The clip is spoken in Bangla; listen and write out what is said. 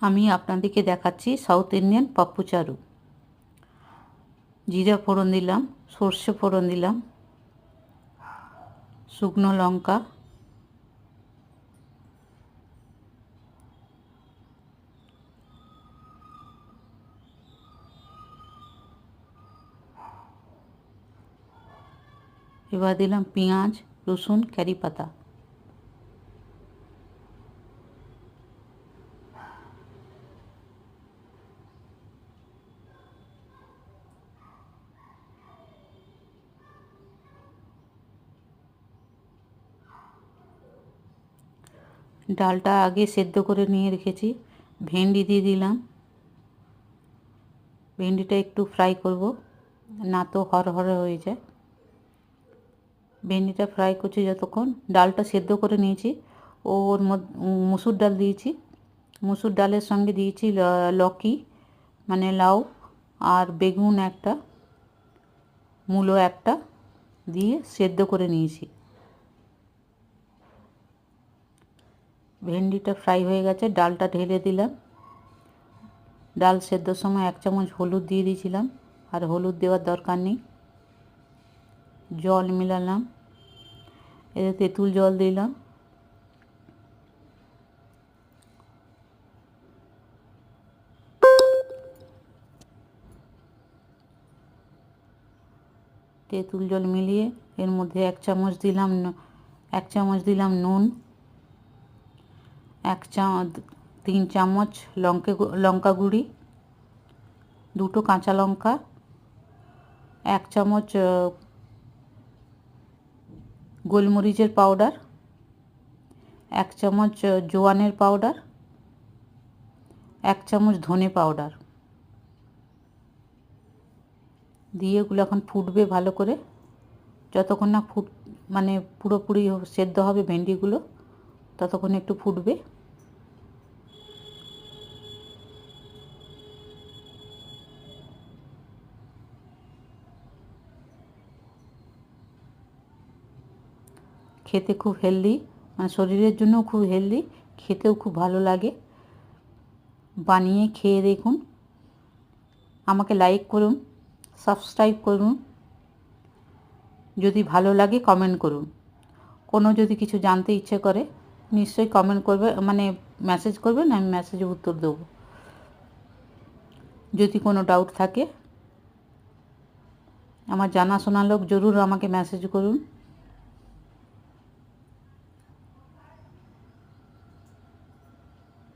আমি আপনাদেরকে দেখাচ্ছি সাউথ ইন্ডিয়ান পাপ্পু চারু। জিরা ফোড়ন দিলাম, সর্ষে ফোড়ন দিলাম, শুকনো লঙ্কা, এবার দিলাম পেঁয়াজ, রসুন, কারি পাতা। ডালটা আগে সেদ্ধ করে নিয়ে রেখেছি। ভেন্ডি দিয়ে দিলাম। ভেন্ডিটা একটু ফ্রাই করব, না তো হরহরে হয়ে যায়। ভেন্ডিটা ফ্রাই করছি যতক্ষণ। ডালটা সেদ্ধ করে নিয়েছি, ওর মধ্যে মুসুর ডাল দিয়েছি। মুসুর ডালের সঙ্গে দিয়েছি লকি মানে লাউ, আর বেগুন একটা, মূলো একটা দিয়ে সেদ্ধ করে নিয়েছি। ভেন্ডিটা ফ্রাই হয়ে গেছে, ডালটা ঢেলে দিলাম। ডাল সেদ্ধর সময় 1 চামচ হলুদ দিয়ে দিয়েছিলাম, আর হলুদ দেওয়ার দরকার নেই। জল মিলালাম, এতে তেঁতুল জল দিলাম। তেঁতুল জল মিলিয়ে এর মধ্যে 1 চামচ দিলাম নুন, 3 চামচ লঙ্কা গুঁড়ি, 2টো কাঁচা লঙ্কা, 1 চামচ গোলমরিচের পাউডার, 1 চামচ জোয়ানের পাউডার, 1 চামচ ধনে পাউডার দিয়ে এগুলো এখন ফুটবে ভালো করে। যতক্ষণ না মানে পুরোপুরি সেদ্ধ হবে ভেন্ডিগুলো, ততক্ষণ একটু ফুটবে। খেতে খুব হেলদি, মানে শরীরের জন্যও খুব হেলদি, খেতেও খুব ভালো লাগে। বানিয়ে খেয়ে দেখুন। আমাকে লাইক করুন, সাবস্ক্রাইব করুন। যদি ভালো লাগে কমেন্ট করুন। কোনো যদি কিছু জানতে ইচ্ছে করে নিশ্চয়ই কমেন্ট করবে, মানে মেসেজ করবেন, আমি মেসেজে উত্তর দেবো। যদি কোনো ডাউট থাকে, আমার জানাশোনা লোক জরুর আমাকে মেসেজ করুন।